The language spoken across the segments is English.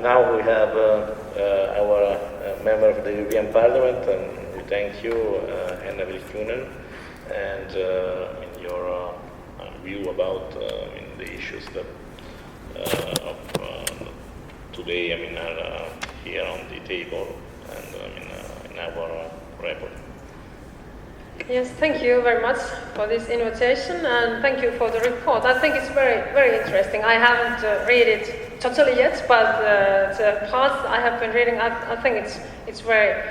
now we have our member of the European Parliament, and we thank you, Henna Vilkunen, and your view about the issues that of today, are here on the table and in our report. Yes, thank you very much for this invitation, and thank you for the report. I think it's very, very interesting. I haven't read it totally yet, but the parts I have been reading, I think it's very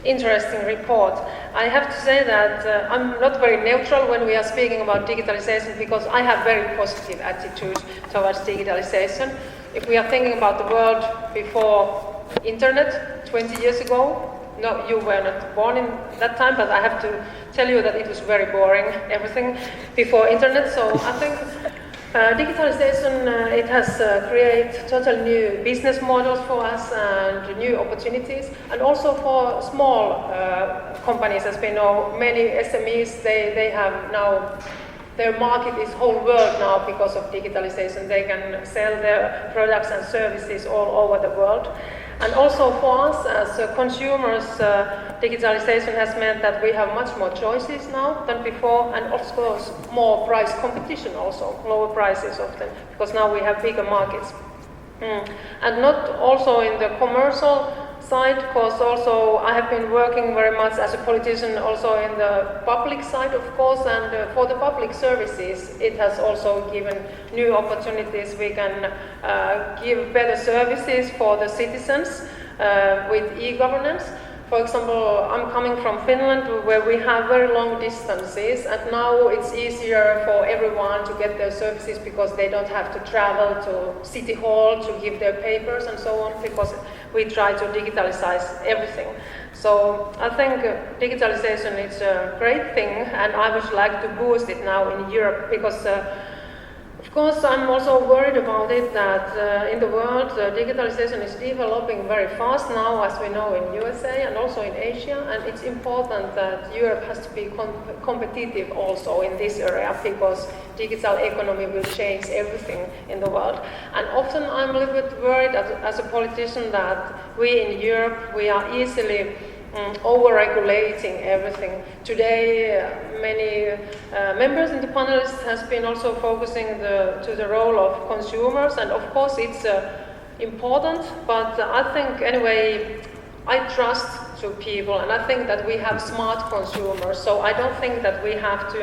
interesting report. I have to say that I'm not very neutral when we are speaking about digitalization, because I have very positive attitude towards digitalization. If we are thinking about the world before internet 20 years ago, no, you were not born in that time, but I have to tell you that it was very boring, everything before internet. So I think digitalization, it has created total new business models for us and new opportunities, and also for small companies. As we know, many SMEs, they have now, their market is whole world now because of digitalization. They can sell their products and services all over the world. And also for us as consumers, digitalization has meant that we have much more choices now than before, and of course more price competition also, lower prices often, because now we have bigger markets. And not also in the commercial side, because also I have been working very much as a politician also in the public side, of course, and for the public services it has also given new opportunities. We can give better services for the citizens with e-governance. For example, I'm coming from Finland, where we have very long distances, and now it's easier for everyone to get their services because they don't have to travel to City Hall to give their papers and so on, because we try to digitalize everything. So I think digitalization is a great thing, and I would like to boost it now in Europe, because of course, I'm also worried about it that in the world, digitalization is developing very fast now, as we know in USA and also in Asia, and it's important that Europe has to be competitive also in this area, because digital economy will change everything in the world. And often I'm a little bit worried as a politician that we in Europe, we are easily over-regulating everything. Today, many members in the panelists has been also focusing to the role of consumers, and of course it's important, but I think anyway, I trust to people, and I think that we have smart consumers, so I don't think that we have to,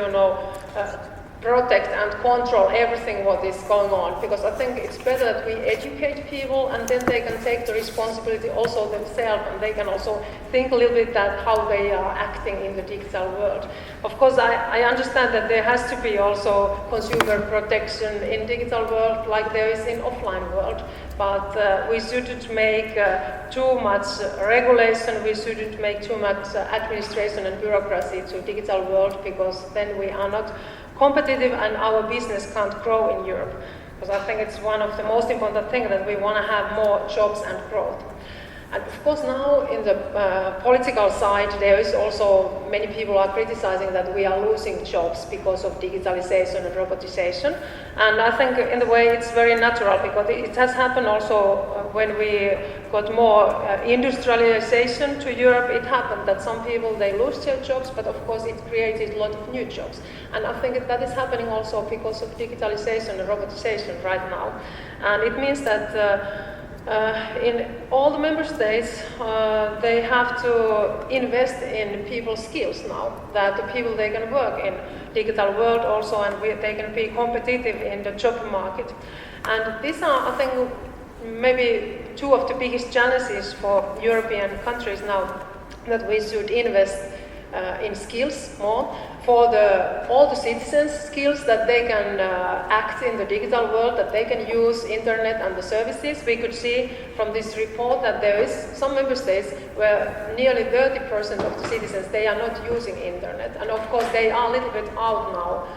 protect and control everything what is going on, because I think it's better that we educate people, and then they can take the responsibility also themselves, and they can also think a little bit that how they are acting in the digital world. Of course, I understand that there has to be also consumer protection in digital world like there is in offline world, but we shouldn't make too much regulation, we shouldn't make too much administration and bureaucracy to digital world, because then we are not competitive and our business can't grow in Europe. Because I think it's one of the most important things that we want to have more jobs and growth. And of course now in the political side, there is also, many people are criticizing that we are losing jobs because of digitalization and robotization. And I think in the way it's very natural, because it has happened also when we got more industrialization to Europe. It happened that some people, they lose their jobs, but of course it created a lot of new jobs. And I think that is happening also because of digitalization and robotization right now. And it means that in all the member states, they have to invest in people's skills now, that the people, they can work in digital world also, and they can be competitive in the job market. And these are, I think, maybe two of the biggest challenges for European countries now, that we should invest in skills more for all the citizens, skills that they can act in the digital world, that they can use internet and the services. We could see from this report that there is some member states where nearly 30% of the citizens, they are not using internet, and of course they are a little bit out now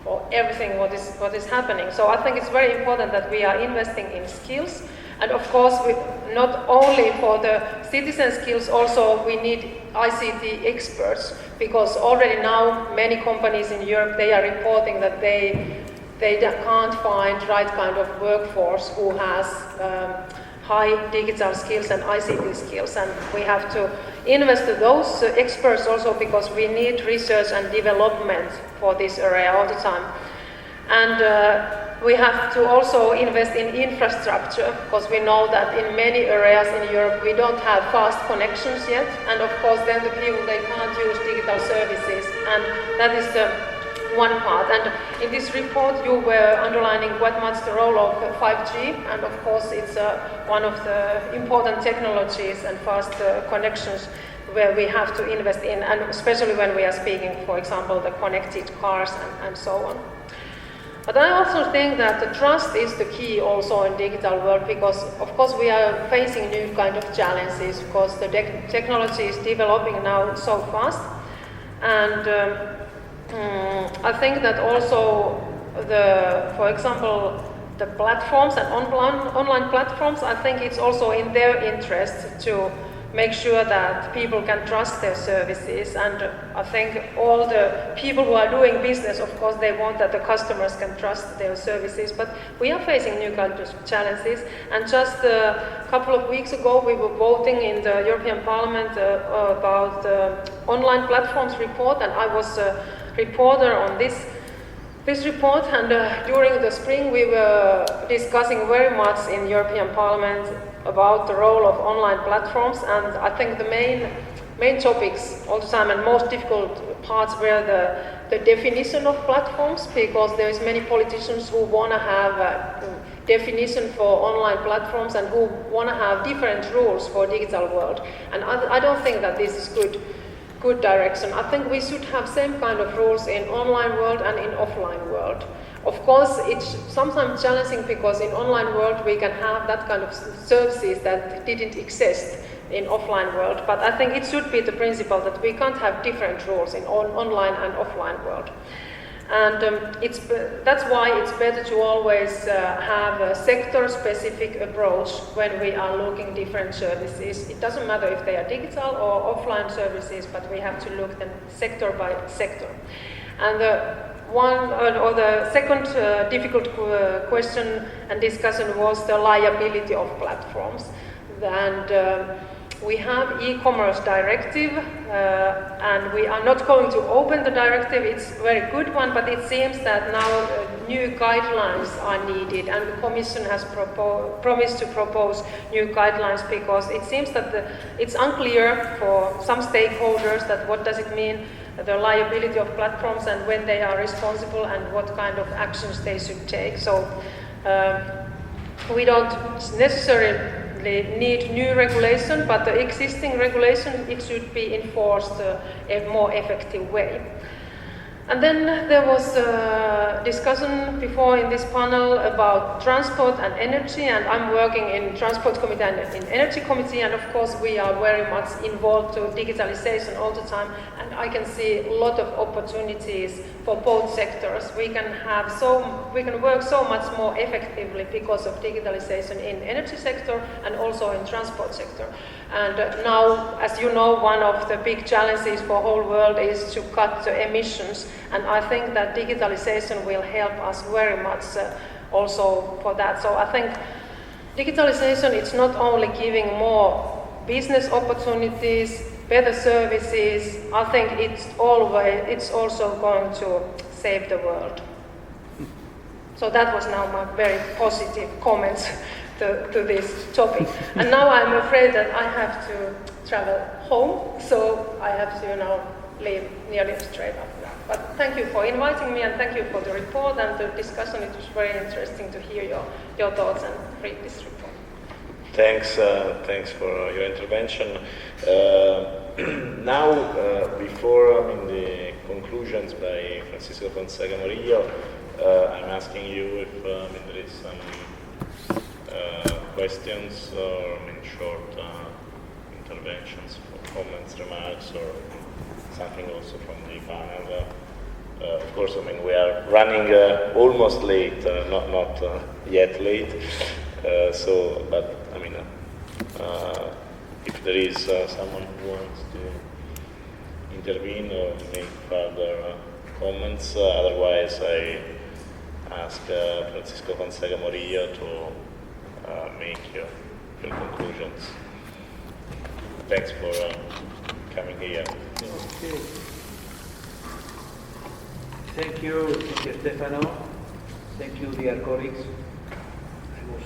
for everything what is happening. So I think it's very important that we are investing in skills. And of course, not only for the citizen skills, also we need ICT experts, because already now many companies in Europe, they are reporting that they can't find right kind of workforce who has high digital skills and ICT skills, and we have to invest in those experts also because we need research and development for this area all the time. And we have to also invest in infrastructure because we know that in many areas in Europe we don't have fast connections yet, and of course then the people, they can't use digital services, and that is the one part. And in this report you were underlining quite much the role of 5G, and of course it's one of the important technologies and fast connections where we have to invest in, and especially when we are speaking, for example, the connected cars and so on. But I also think that the trust is the key also in digital world, because of course we are facing new kind of challenges because the technology is developing now so fast. And I think that also for example, the platforms and online platforms, I think it's also in their interest to make sure that people can trust their services, and I think all the people who are doing business, of course, they want that the customers can trust their services, but we are facing new kind of challenges. And just a couple of weeks ago we were voting in the European Parliament about the online platforms report, and I was a reporter on this report, and during the spring we were discussing very much in European Parliament about the role of online platforms, and I think the main topics all the time and most difficult parts were the definition of platforms, because there is many politicians who want to have a definition for online platforms and who want to have different rules for digital world, and I don't think that this is good direction. I think we should have same kind of rules in online world and in offline world. Of course, it's sometimes challenging because in online world we can have that kind of services that didn't exist in offline world, but I think it should be the principle that we can't have different rules in online and offline world. And that's why it's better to always have a sector-specific approach when we are looking different services. It doesn't matter if they are digital or offline services, but we have to look then sector by sector. And the second difficult question and discussion was the liability of platforms. And we have e-commerce directive, and we are not going to open the directive. It's a very good one, but it seems that now new guidelines are needed, and the Commission has promised to propose new guidelines, because it seems that it's unclear for some stakeholders that what does it mean, the liability of platforms, and when they are responsible and what kind of actions they should take. So we don't necessarily need new regulation, but the existing regulation, it should be enforced a more effective way. And then there was a discussion before in this panel about transport and energy, and I'm working in Transport Committee and in Energy Committee, and of course we are very much involved to digitalization all the time, and I can see a lot of opportunities for both sectors. We can work so much more effectively because of digitalization in energy sector and also in transport sector. And now, as you know, one of the big challenges for whole world is to cut the emissions, and I think that digitalization will help us very much also for that. So I think digitalization, it's not only giving more business opportunities, better services, I think it's also going to save the world. So that was now my very positive comments to this topic. And now I'm afraid that I have to travel home, so I have to now leave nearly straight after that. But thank you for inviting me, and thank you for the report and the discussion. It was very interesting to hear your thoughts and read this report. Thanks for your intervention. Now, before the conclusions by Francisco Fonseca Morillo, I'm asking you if there is some questions or short interventions, comments, remarks, or something also from the panel. Of course, we are running almost late, not yet late. But if there is someone who wants to intervene or make further comments, otherwise I ask Francisco Fonseca Morillo to make your conclusions. Thanks for coming here. Okay. Thank you, Stefano. Thank you, dear colleagues. I was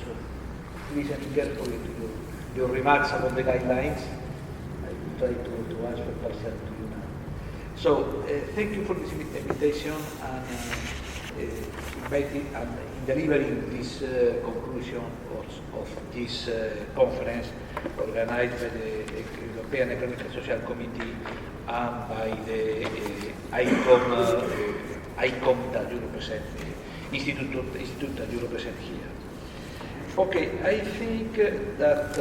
listening carefully to your remarks about the guidelines. I will try to answer partially to you now. So, thank you for this invitation and inviting and delivering this conclusion of this conference organized by the European Economic and Social Committee and by the ICOM that you represent, institute that you represent here. Okay, I think that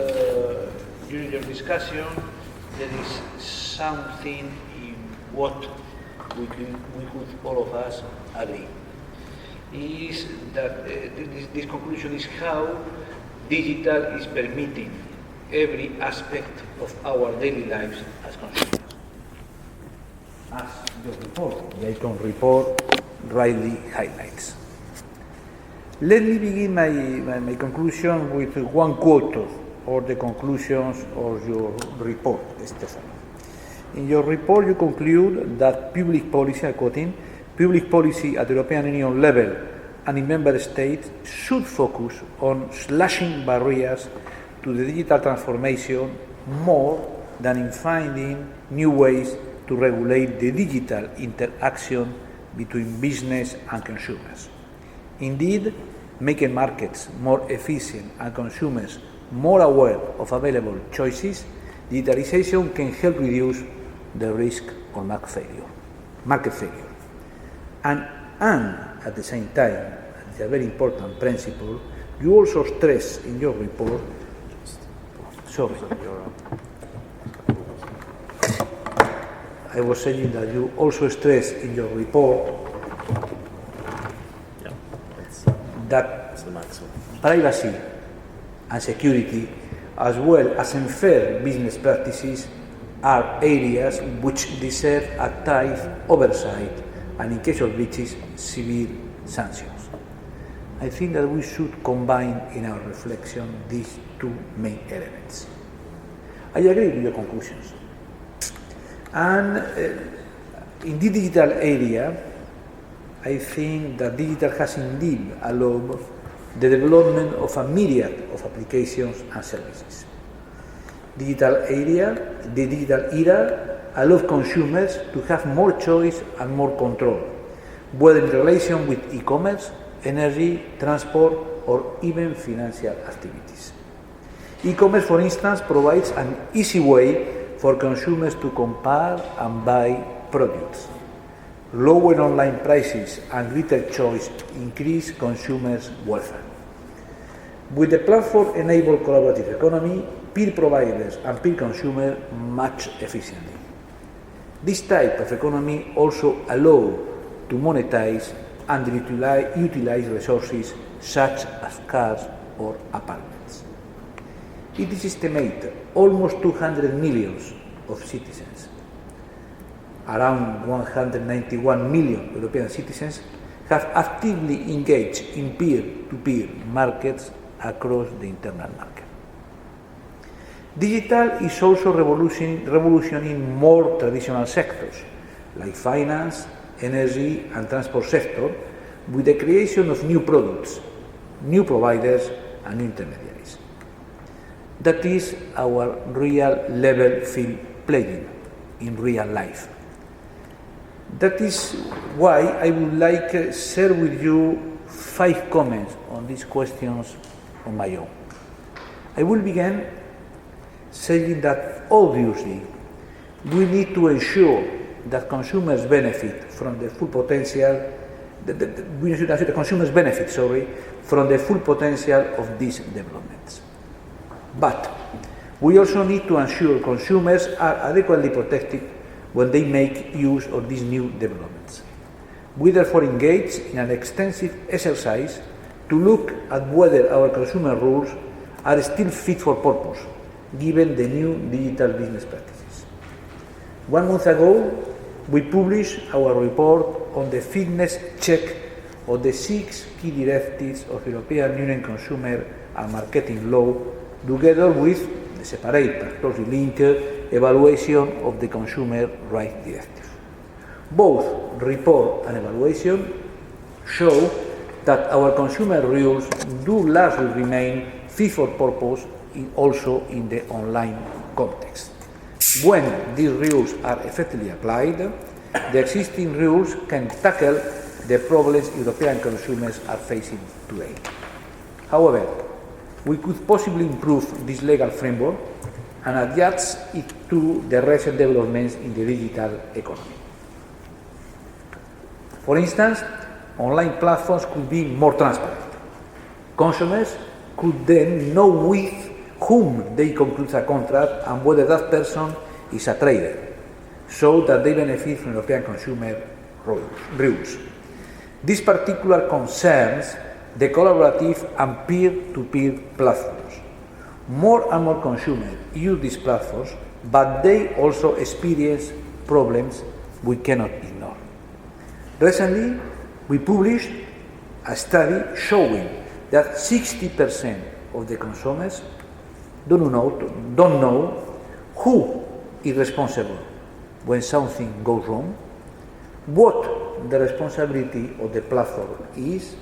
during your discussion there is something in what we could all of us agree. Is that this conclusion is how digital is permitting every aspect of our daily lives as consumers. As your report, the ICON report, rightly highlights. Let me begin my conclusion with one quote or the conclusions of your report, Stefano. In your report, you conclude that public policy, I'm quoting, public policy at the European Union level and in member states should focus on slashing barriers to the digital transformation more than in finding new ways to regulate the digital interaction between business and consumers. Indeed, making markets more efficient and consumers more aware of available choices, digitalization can help reduce the risk of market failure. And at the same time, it's a very important principle, you also stress in your report, I was saying that you also stress in your report that privacy and security, as well as unfair business practices, are areas which deserve a tight oversight and, in case of breaches, severe sanctions. I think that we should combine in our reflection these two main elements. I agree with your conclusions. And in the digital area, I think that digital has indeed allowed the development of a myriad of applications and services. The digital era allows consumers to have more choice and more control, whether in relation with e-commerce, energy, transport, or even financial activities. E-commerce, for instance, provides an easy way for consumers to compare and buy products. Lower online prices and greater choice increase consumers' welfare. With the platform-enabled collaborative economy, peer providers and peer consumers match efficiently. This type of economy also allows to monetize and utilize resources such as cars or apartments. It is estimated almost 200 million of citizens, around 191 million European citizens, have actively engaged in peer-to-peer markets across the internal market. Digital is also revolutioning more traditional sectors like finance, energy and transport sector with the creation of new products, new providers and new intermediaries. That is our real level field playing in real life. That is why I would like to share with you 5 comments on these questions on my own. I will begin saying that obviously we need to ensure that consumers benefit from the full potential from the full potential of these developments. But we also need to ensure consumers are adequately protected when they make use of these new developments. We therefore engage in an extensive exercise to look at whether our consumer rules are still fit for purpose, given the new digital business practices. 1 month ago, we published our report on the fitness check of the 6 key directives of European Union consumer and marketing law together with the separate but closely linked evaluation of the Consumer Rights Directive. Both report and evaluation show that our consumer rules do largely remain fit for purpose also in the online context. When these rules are effectively applied, the existing rules can tackle the problems European consumers are facing today. However, we could possibly improve this legal framework and adjust it to the recent developments in the digital economy. For instance, online platforms could be more transparent. Consumers could then know with whom they conclude a contract and whether that person is a trader, so that they benefit from European consumer rules. This particular concerns the collaborative and peer-to-peer platforms. More and more consumers use these platforms, but they also experience problems we cannot ignore. Recently, we published a study showing that 60% of the consumers don't know who is responsible when something goes wrong, what the responsibility of the platform is,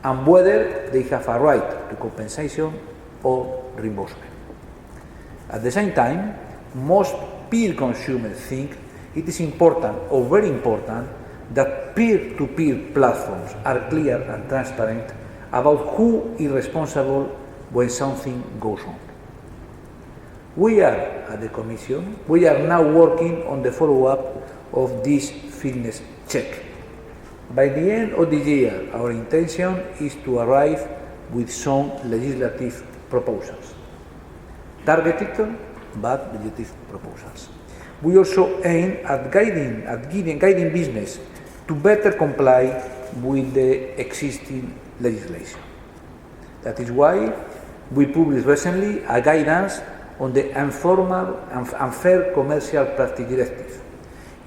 and whether they have a right to compensation or reimbursement. At the same time, most peer consumers think it is important or very important that peer-to-peer platforms are clear and transparent about who is responsible when something goes wrong. We are, at the Commission, we are now working on the follow-up of this fitness check. By the end of the year, our intention is to arrive with some legislative proposals. Targeted but legislative proposals. We also aim at guiding business to better comply with the existing legislation. That is why we published recently a guidance on the Unfair Commercial Practice Directive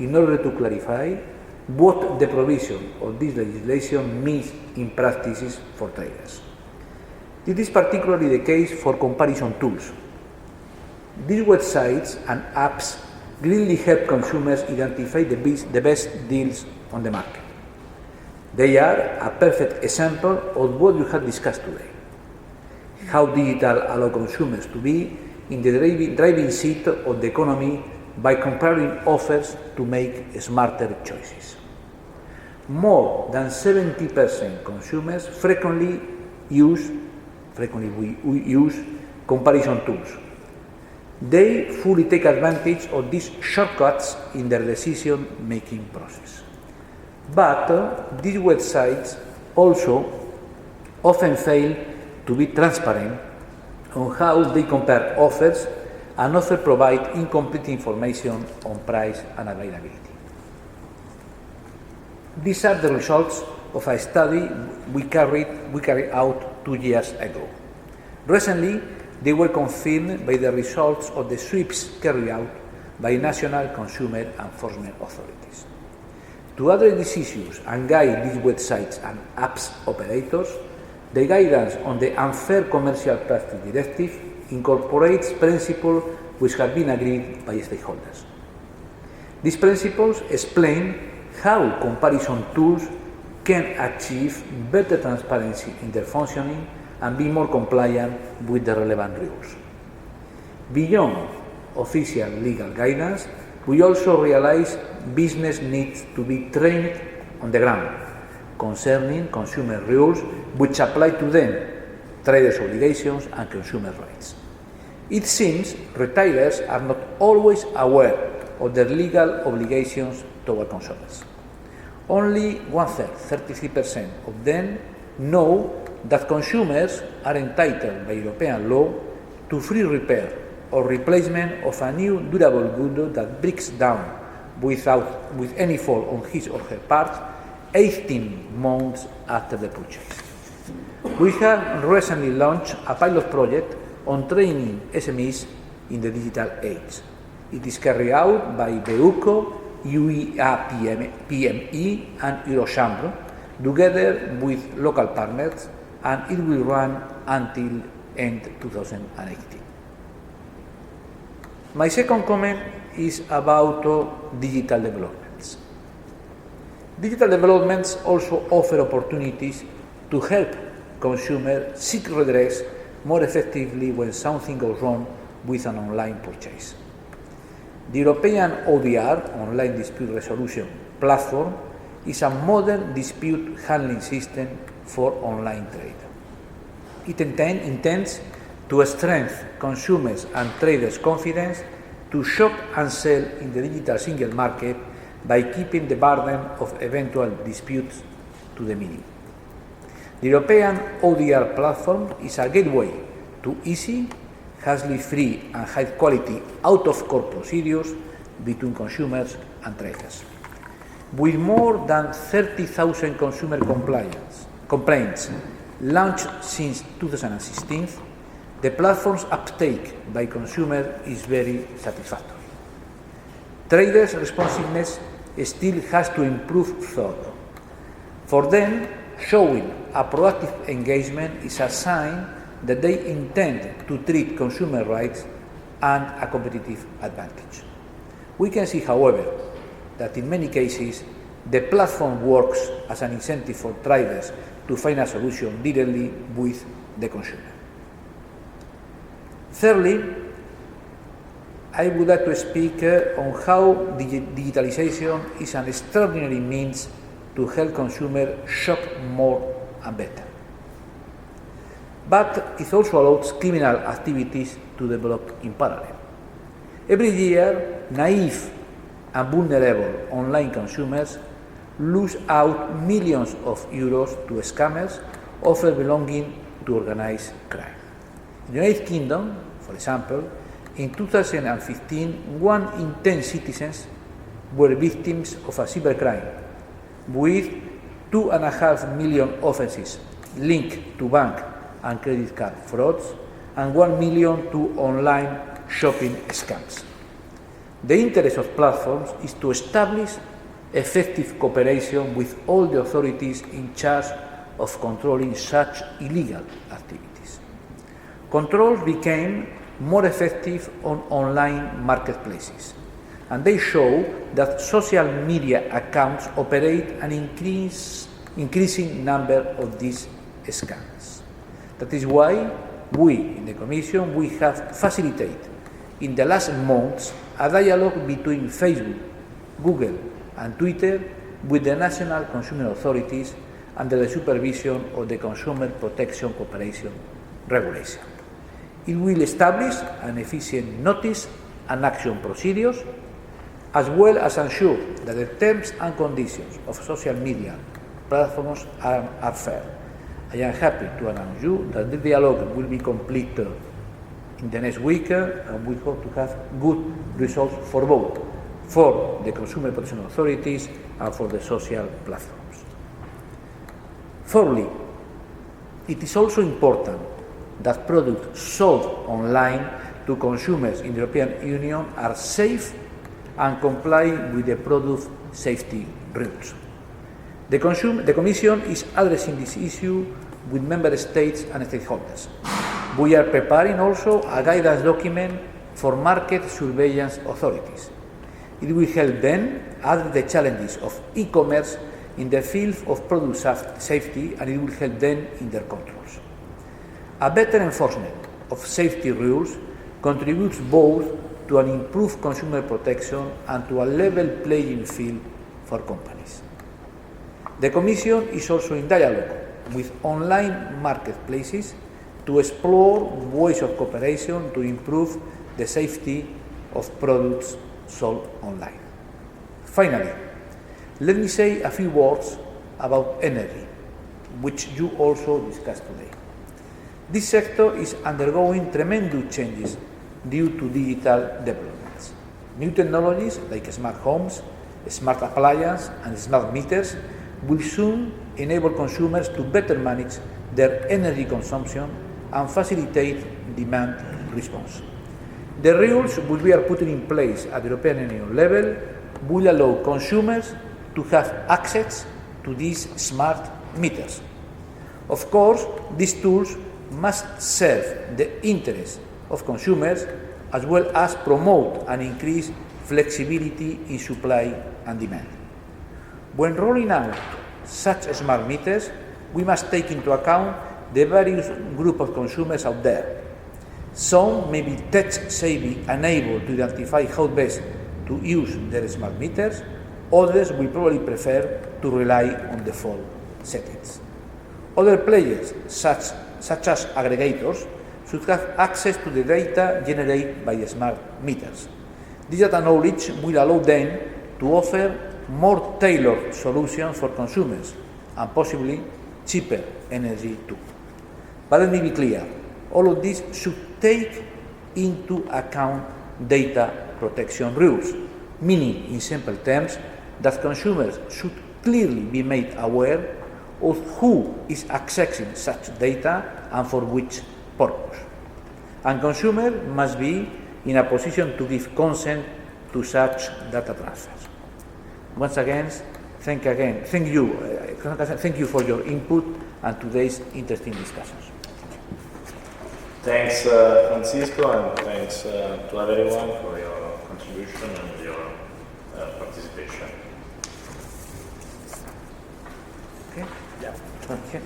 in order to clarify what the provision of this legislation means in practices for traders. This is particularly the case for comparison tools. These websites and apps greatly help consumers identify the best deals on the market. They are a perfect example of what we have discussed today. How digital allows consumers to be in the driving seat of the economy by comparing offers to make smarter choices. More than 70% consumers frequently use comparison tools. They fully take advantage of these shortcuts in their decision-making process. But these websites also often fail to be transparent on how they compare offers and often provide incomplete information on price and availability. These are the results of a study we carried out 2 years ago. Recently, they were confirmed by the results of the sweeps carried out by national consumer enforcement authorities. To address these issues and guide these websites and apps operators, the guidance on the Unfair Commercial Practice Directive incorporates principles which have been agreed by stakeholders. These principles explain how comparison tools can achieve better transparency in their functioning and be more compliant with the relevant rules. Beyond official legal guidance, we also realize business needs to be trained on the ground concerning consumer rules which apply to them, traders' obligations and consumer rights. It seems retailers are not always aware of their legal obligations toward consumers. Only 33% of them know that consumers are entitled by European law to free repair or replacement of a new durable good that breaks down with any fault on his or her part 18 months after the purchase. We have recently launched a pilot project on training SMEs in the digital age. It is carried out by BEUCO, UEA PME and Eurochambre, together with local partners, and it will run until end 2018. My second comment is about digital developments. Digital developments also offer opportunities to help consumers seek redress more effectively when something goes wrong with an online purchase. The European ODR, Online Dispute Resolution Platform, is a modern dispute handling system for online trade. It intends to strengthen consumers' and traders' confidence to shop and sell in the digital single market by keeping the burden of eventual disputes to the minimum. The European ODR platform is a gateway to easy, hassle-free and high-quality out-of-court procedures between consumers and traders. With more than 30,000 consumer complaints launched since 2016, the platform's uptake by consumers is very satisfactory. Traders' responsiveness still has to improve further. For them, showing a proactive engagement is a sign that they intend to treat consumer rights and a competitive advantage. We can see, however, that in many cases, the platform works as an incentive for traders to find a solution directly with the consumer. Thirdly, I would like to speak on how digitalization is an extraordinary means to help consumers shop more and better. But it also allows criminal activities to develop in parallel. Every year, naive and vulnerable online consumers lose out millions of euros to scammers, often belonging to organized crime. In the United Kingdom, for example, in 2015, 1 in 10 citizens were victims of a cybercrime, with 2.5 million offences linked to bank and credit card frauds, and 1 million to online shopping scams. The interest of platforms is to establish effective cooperation with all the authorities in charge of controlling such illegal activities. Controls became more effective on online marketplaces, and they show that social media accounts operate an increasing number of these scams. That is why we, in the Commission, we have facilitated in the last months a dialogue between Facebook, Google and Twitter with the national consumer authorities under the supervision of the Consumer Protection Cooperation Regulation. It will establish an efficient notice and action procedures, as well as ensure that the terms and conditions of social media platforms are fair. I am happy to announce you that the dialogue will be completed in the next week, and we hope to have good results for both, for the consumer protection authorities and for the social platforms. Fourthly, it is also important that products sold online to consumers in the European Union are safe and comply with the product safety rules. The Commission is addressing this issue with Member States and stakeholders. We are preparing also a guidance document for market surveillance authorities. It will help them address the challenges of e-commerce in the field of product safety, and it will help them in their controls. A better enforcement of safety rules contributes both to an improved consumer protection and to a level playing field for companies. The Commission is also in dialogue with online marketplaces to explore ways of cooperation to improve the safety of products sold online. Finally, let me say a few words about energy, which you also discussed today. This sector is undergoing tremendous changes due to digital developments. New technologies like smart homes, smart appliances and smart meters will soon enable consumers to better manage their energy consumption and facilitate demand response. The rules which we are putting in place at the European Union level will allow consumers to have access to these smart meters. Of course, these tools must serve the interests of consumers as well as promote and increase flexibility in supply and demand. When rolling out such smart meters, we must take into account the various group of consumers out there. Some may be tech-savvy and able to identify how best to use their smart meters. Others will probably prefer to rely on default settings. Other players, such as aggregators, should have access to the data generated by the smart meters. This data knowledge will allow them to offer more tailored solutions for consumers and possibly cheaper energy too. But let me be clear, all of this should take into account data protection rules, meaning in simple terms that consumers should clearly be made aware of who is accessing such data and for which purpose. And consumers must be in a position to give consent to such data transfers. Once again, thank you for your input and today's interesting discussions. Thanks, Francisco, and thanks to everyone for your contribution and your participation. Okay? Yeah. Okay.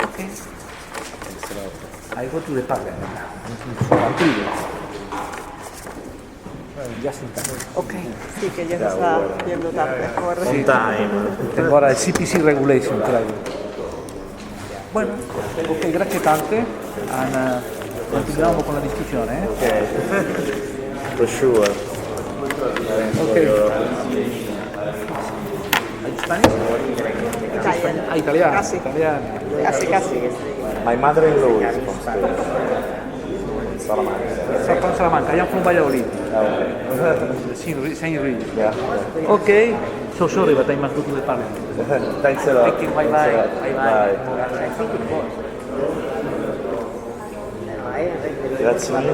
Okay. Thanks a lot. I go to the parliament now. Just in time. Okay. Sí, que ya se está yendo tarde. Corre. On time. Tengo ahora el CPC regulation, claro. Bueno, ok, grazie tante. Continuiamo con la discussione. Okay. For sure. Ok. Spanish? Italian. Ah, italiano. Casi. Italiano. Casi. My mother-in-law is from Spain. Salamanca. Sono from Salamanca, I am from Valladolid. Same region. Yeah. Okay, so sorry, but I must go to the parliament. Thanks a lot. Thank you, bye-bye. Bye-bye. Grazie mille.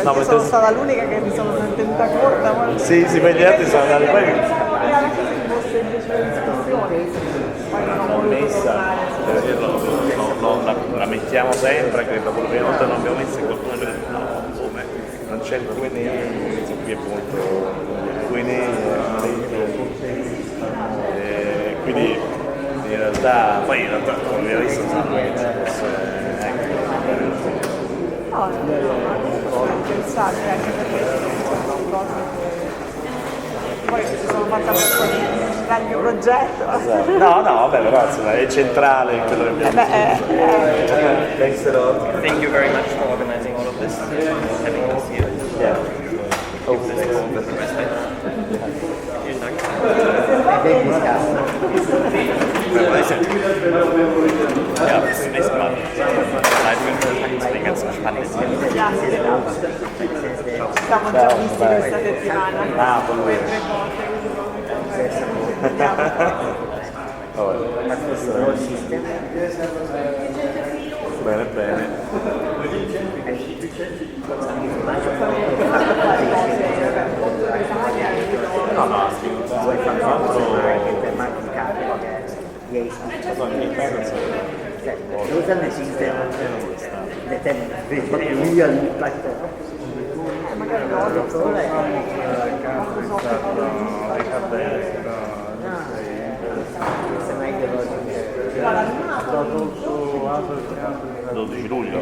Io sono stata l'unica che mi sono sentita corta. Ma... Sì, poi gli altri sono andati poi. Non messa, la mettiamo sempre, credo, la prima volta non abbiamo messo e qualcuno ci ha detto no, come, non c'è il Q&A, qui appunto il Q&A quindi in realtà, come abbiamo visto, insomma, che ci fosse, No, interessante anche perché sono cose che poi si sono fatte per il mio progetto. No, vabbè, però insomma, è centrale in quello che abbiamo detto. Thanks a lot. Thank you very much for organizing all of this and having us here. Yeah. Give this for the President. Vielen Dank. Ja, bis zum nächsten Mal. Bleiben wir in Kontakt zu den ganzen spannenden Themen. Siamo già visti questa settimana. Per Bene, bene. No, vuoi fare un altro cosa ne esiste migliore l'impatto magari l'olio il 12 luglio.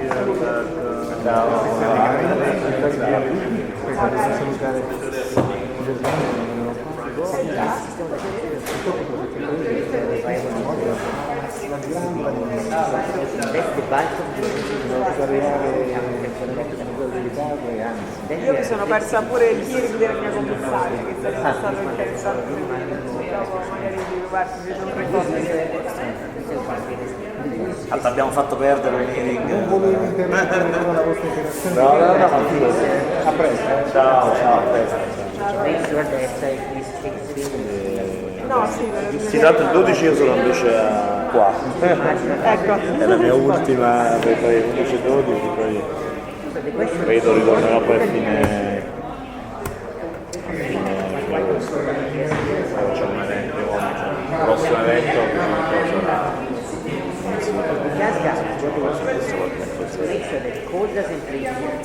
Io mi sono persa pure il hearing del mio commissario, che sarebbe stato interessante. Dopo magari di un ricordo. Allora, abbiamo fatto perdere il hearing. Non volevo interrompere però la vostra interazione. No, ma a presto. Ciao, a presto. No, sì, Sì, tra l'altro il 12 io sono invece qua. ecco. È la mia ultima, poi 11 e 12, poi credo ritornerò poi a fine agosto. prossimo evento sarà Gas gas, what they want to make sure that cold doesn't play here.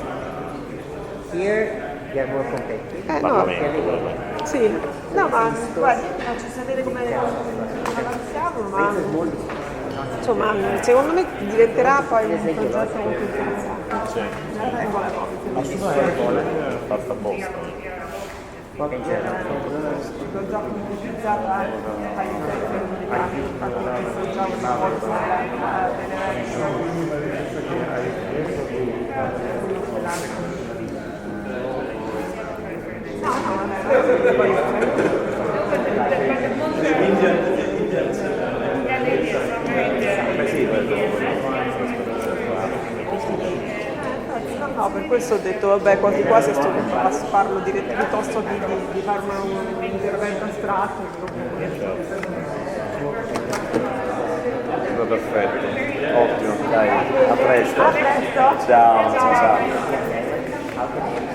Here they are more competitive. No, Here they go. sì, no, ma guardi, faccio sapere come avanziamo, ma insomma, secondo me diventerà poi un progetto molto interessante. sì. La regola proprio. Assolutamente fatta apposta. L'ho già pubblicizzato anche un paio di tempi, infatti questo gioco di forza no, per questo ho detto, vabbè, quasi quasi parlo piuttosto di fare un intervento astratto. Perfetto, ottimo, dai, a presto. A presto. Ciao, ciao, ciao.